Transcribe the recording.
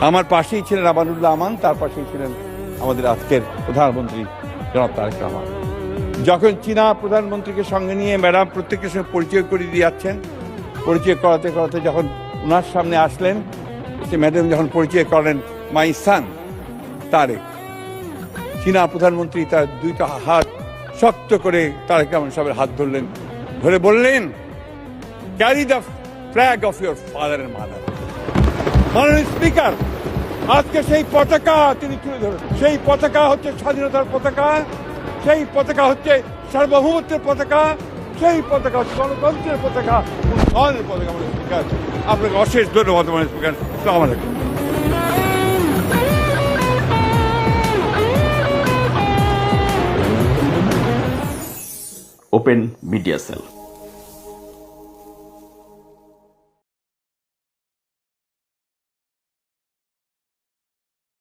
আমার পাশেই ছিলেন আমানুল্লাহ আমান, তার পাশেই ছিলেন আমাদের আজকের প্রধানমন্ত্রী জনাব তারেক রহমান। যখন চীনা প্রধানমন্ত্রীকে সঙ্গে নিয়ে ম্যাডাম প্রত্যেকের সঙ্গে পরিচয় করিয়ে দিয়ে যাচ্ছেন, পরিচয় করাতে করাতে যখন ওনার সামনে আসলেন, ম্যাডাম যখন পরিচয় করেন মাই সান তারেক, চীনা প্রধানমন্ত্রী তার দুইটা হাত শক্ত করে তারেক রহমান সাহেবের হাত ধরলেন, ধরে বললেন, carry the flag of your father and mother. মাননীয় স্পিকার, আজকে সেই পতাকা তিনি তুলে ধরেন। সেই পতাকা হচ্ছে স্বাধীনতার পতাকা, সেই পতাকা হচ্ছে সার্বভৌমত্বের পতাকা, সেই পতাকা হচ্ছে গণতন্ত্রের পতাকা, উন্নয়নের পতাকা। মাননীয় স্পিকার, আপনাকে অশেষ ধন্যবাদ। মাননীয় স্পিকার, আসসালামু আলাইকুম। Open media cell.